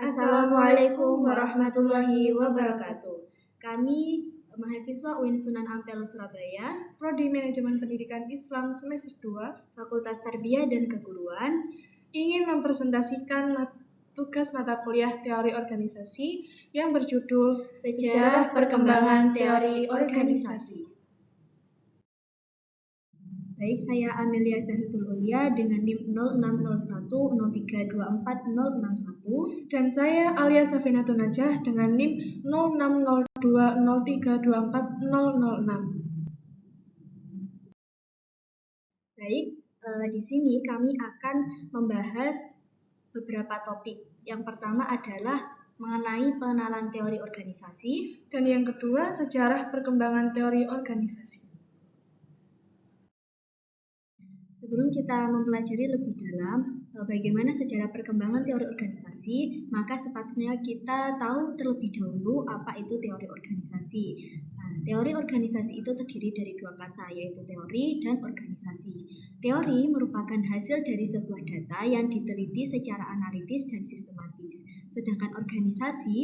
Assalamualaikum warahmatullahi wabarakatuh. Kami mahasiswa UIN Sunan Ampel Surabaya, Prodi Manajemen Pendidikan Islam semester 2, Fakultas Tarbiyah dan Keguruan, ingin mempresentasikan tugas mata kuliah teori organisasi yang berjudul Sejarah Perkembangan Teori Organisasi. Baik, saya Amelia Zahitul Ulia dengan NIM 060103240061 dan saya Alia Safinatun Najah dengan NIM 060203240006. Baik, di sini kami akan membahas beberapa topik. Yang pertama adalah mengenai pengenalan teori organisasi, dan yang kedua sejarah perkembangan teori organisasi. Sebelum kita mempelajari lebih dalam bagaimana sejarah perkembangan teori organisasi, maka sepatutnya kita tahu terlebih dahulu apa itu teori organisasi. Nah, teori organisasi itu terdiri dari dua kata, yaitu teori dan organisasi. Teori merupakan hasil dari sebuah data yang diteliti secara analitis dan sistematis. Sedangkan organisasi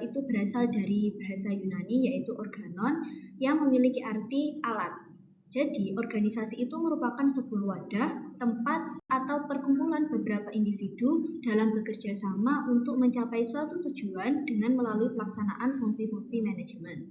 itu berasal dari bahasa Yunani, yaitu organon, yang memiliki arti alat. Jadi, organisasi itu merupakan sebuah wadah, tempat, atau perkumpulan beberapa individu dalam bekerja sama untuk mencapai suatu tujuan dengan melalui pelaksanaan fungsi-fungsi manajemen.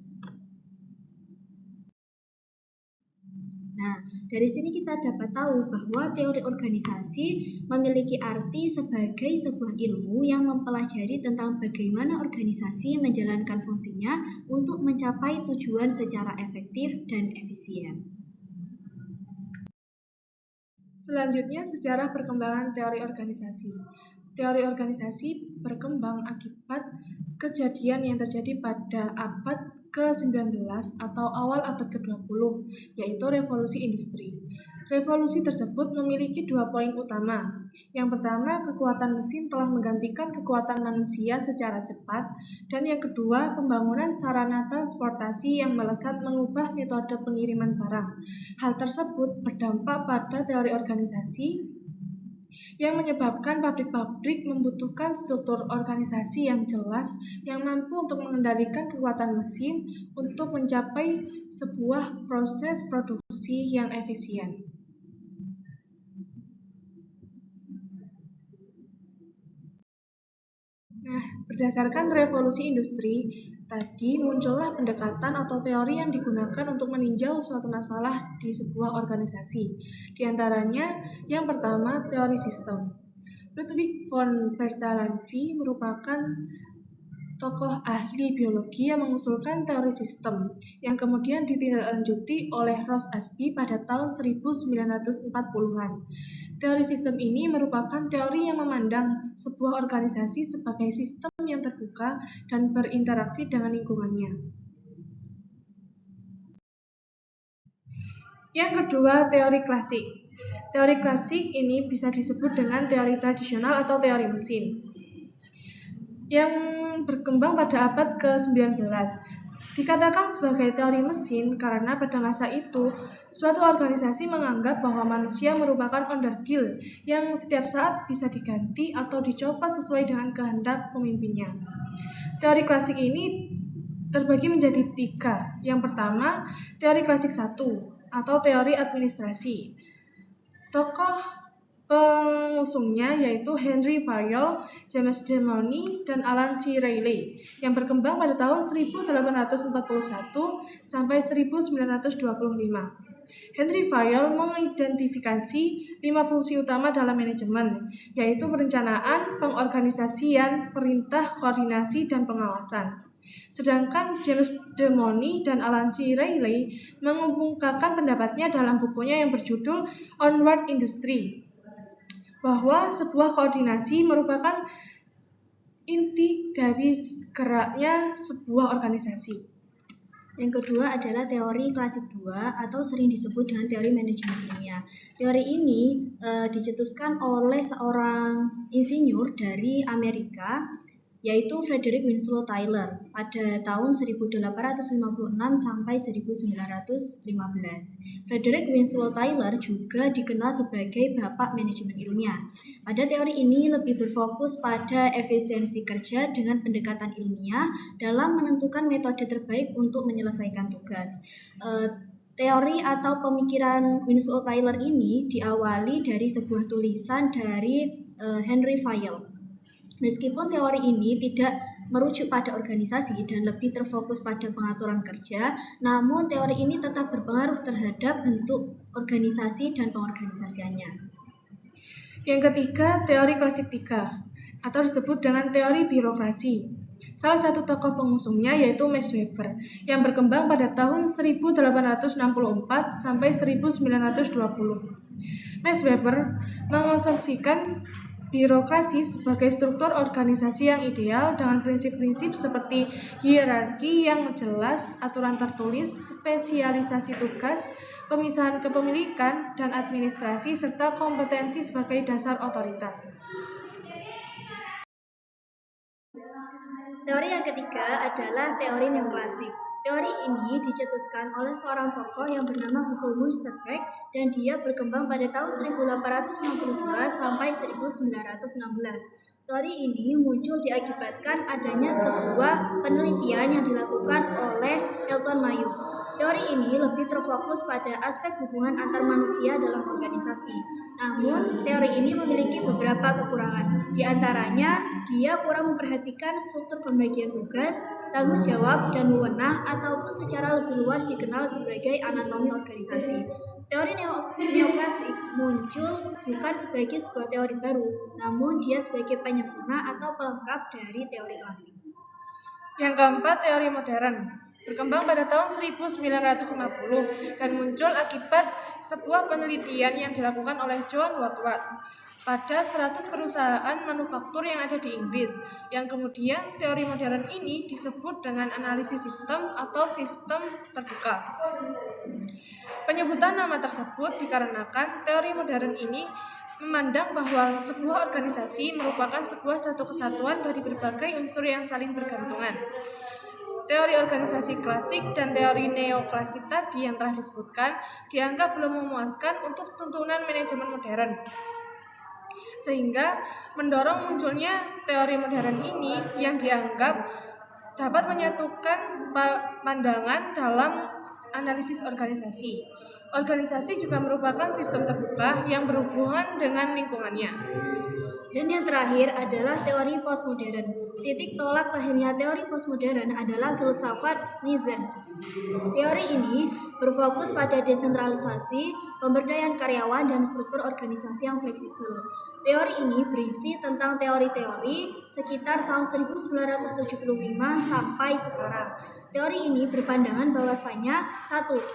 Nah, dari sini kita dapat tahu bahwa teori organisasi memiliki arti sebagai sebuah ilmu yang mempelajari tentang bagaimana organisasi menjalankan fungsinya untuk mencapai tujuan secara efektif dan efisien. Selanjutnya, sejarah perkembangan teori organisasi. Teori organisasi berkembang akibat kejadian yang terjadi pada abad ke-19 atau awal abad ke-20, yaitu revolusi industri. Revolusi tersebut memiliki dua poin utama. Yang pertama, kekuatan mesin telah menggantikan kekuatan manusia secara cepat, dan yang kedua, pembangunan sarana transportasi yang melesat mengubah metode pengiriman barang. Hal tersebut berdampak pada teori organisasi yang menyebabkan pabrik-pabrik membutuhkan struktur organisasi yang jelas yang mampu untuk mengendalikan kekuatan mesin untuk mencapai sebuah proses produksi yang efisien. Nah, berdasarkan revolusi industri, tadi muncullah pendekatan atau teori yang digunakan untuk meninjau suatu masalah di sebuah organisasi. Di antaranya, yang pertama, teori sistem. Ludwig von Bertalanffy merupakan tokoh ahli biologi yang mengusulkan teori sistem, yang kemudian ditindaklanjuti oleh Ross Ashby pada tahun 1940-an. Teori sistem ini merupakan teori yang memandang sebuah organisasi sebagai sistem yang terbuka dan berinteraksi dengan lingkungannya. Yang kedua, teori klasik. Teori klasik ini bisa disebut dengan teori tradisional atau teori mesin, yang berkembang pada abad ke-19. Dikatakan sebagai teori mesin karena pada masa itu, suatu organisasi menganggap bahwa manusia merupakan onderdil yang setiap saat bisa diganti atau dicopot sesuai dengan kehendak pemimpinnya. Teori klasik ini terbagi menjadi tiga. Yang pertama, teori klasik 1 atau teori administrasi. Tokoh pengusungnya yaitu Henry Fayol, James De Money, dan Alan C. Rayleigh yang berkembang pada tahun 1841 sampai 1925. Henry Fayol mengidentifikasi 5 fungsi utama dalam manajemen, yaitu perencanaan, pengorganisasian, perintah, koordinasi, dan pengawasan. Sedangkan James De Money dan Alan C. Rayleigh mengungkapkan pendapatnya dalam bukunya yang berjudul Onward Industry, bahwa sebuah koordinasi merupakan inti dari geraknya sebuah organisasi. Yang kedua adalah teori klasik 2 atau sering disebut dengan teori manajemen ilmiah. Teori ini dicetuskan oleh seorang insinyur dari Amerika yaitu Frederick Winslow Taylor pada tahun 1856 sampai 1915. Frederick Winslow Taylor juga dikenal sebagai bapak manajemen ilmiah. Pada teori ini lebih berfokus pada efisiensi kerja dengan pendekatan ilmiah dalam menentukan metode terbaik untuk menyelesaikan tugas. Teori atau pemikiran Winslow Taylor ini diawali dari sebuah tulisan dari Henry Fayol. Meskipun teori ini tidak merujuk pada organisasi dan lebih terfokus pada pengaturan kerja, namun teori ini tetap berpengaruh terhadap bentuk organisasi dan pengorganisasiannya. Yang ketiga, teori klasik 3 atau disebut dengan teori birokrasi. Salah satu tokoh pengusungnya yaitu Max Weber yang berkembang pada tahun 1864 sampai 1920. Max Weber mengasumsikan birokrasi sebagai struktur organisasi yang ideal dengan prinsip-prinsip seperti hierarki yang jelas, aturan tertulis, spesialisasi tugas, pemisahan kepemilikan, dan administrasi, serta kompetensi sebagai dasar otoritas. Teori yang ketiga adalah teori neoklasik. Teori ini dicetuskan oleh seorang tokoh yang bernama Hugo Münsterberg dan dia berkembang pada tahun 1862 sampai 1916. Teori ini muncul diakibatkan adanya sebuah penelitian yang dilakukan oleh Elton Mayo. Teori ini lebih terfokus pada aspek hubungan antar manusia dalam organisasi. Namun, teori ini memiliki beberapa kekurangan. Di antaranya, dia kurang memperhatikan struktur pembagian tugas, tanggung jawab, dan wewenang ataupun secara lebih luas dikenal sebagai anatomi organisasi. Teori neoklasik muncul bukan sebagai sebuah teori baru, namun dia sebagai penyempurna atau pelengkap dari teori klasik. Yang keempat, teori modern. Berkembang pada tahun 1950 dan muncul akibat sebuah penelitian yang dilakukan oleh John Woodward pada 100 perusahaan manufaktur yang ada di Inggris, yang kemudian teori modern ini disebut dengan analisis sistem atau sistem terbuka. Penyebutan nama tersebut dikarenakan teori modern ini memandang bahwa sebuah organisasi merupakan satu kesatuan dari berbagai unsur yang saling bergantungan. Teori organisasi klasik dan teori neoklasik tadi yang telah disebutkan dianggap belum memuaskan untuk tuntunan manajemen modern, sehingga mendorong munculnya teori modern ini yang dianggap dapat menyatukan pandangan dalam analisis organisasi. Organisasi juga merupakan sistem terbuka yang berhubungan dengan lingkungannya. Dan yang terakhir adalah teori postmodern. Titik tolak lahirnya teori postmodern adalah filsafat Nietzsche. Teori ini berfokus pada desentralisasi, pemberdayaan karyawan, dan struktur organisasi yang fleksibel. Teori ini berisi tentang teori-teori sekitar tahun 1975 sampai sekarang. Teori ini berpandangan bahwasanya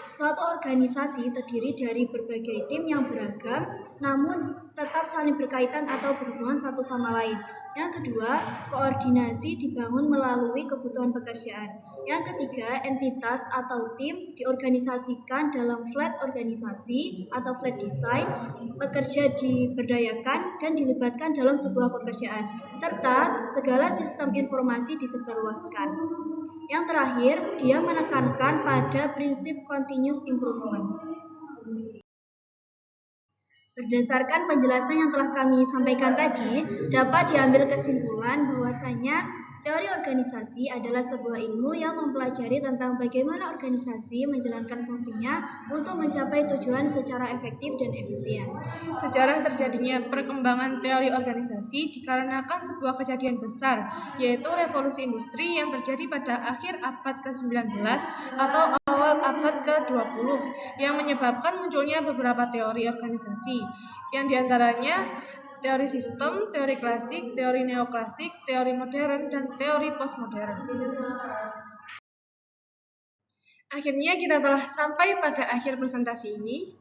suatu organisasi terdiri dari berbagai tim yang beragam, namun tetap saling berkaitan atau berhubungan satu sama lain. Yang kedua, koordinasi dibangun melalui kebutuhan pekerjaan. Yang ketiga, entitas atau tim diorganisasikan dalam flat organisasi atau flat design, pekerja diberdayakan dan dilibatkan dalam sebuah pekerjaan, serta segala sistem informasi disebarluaskan. Yang terakhir, dia menekankan pada prinsip continuous improvement. Berdasarkan penjelasan yang telah kami sampaikan tadi, dapat diambil kesimpulan bahwasanya teori organisasi adalah sebuah ilmu yang mempelajari tentang bagaimana organisasi menjalankan fungsinya untuk mencapai tujuan secara efektif dan efisien. Sejarah terjadinya perkembangan teori organisasi dikarenakan sebuah kejadian besar, yaitu revolusi industri yang terjadi pada akhir abad ke-19 atau awal abad ke-20 yang menyebabkan munculnya beberapa teori organisasi, yang diantaranya teori sistem, teori klasik, teori neoklasik, teori modern, dan teori postmodern. Akhirnya kita telah sampai pada akhir presentasi ini.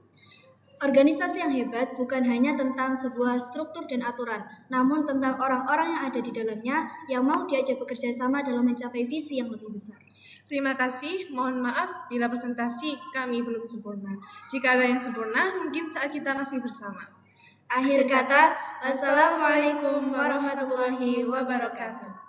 Organisasi yang hebat bukan hanya tentang sebuah struktur dan aturan, namun tentang orang-orang yang ada di dalamnya yang mau diajak bekerja sama dalam mencapai visi yang lebih besar. Terima kasih, mohon maaf bila presentasi kami belum sempurna. Jika ada yang sempurna, mungkin saat kita masih bersama. Akhir kata, Assalamualaikum warahmatullahi wabarakatuh.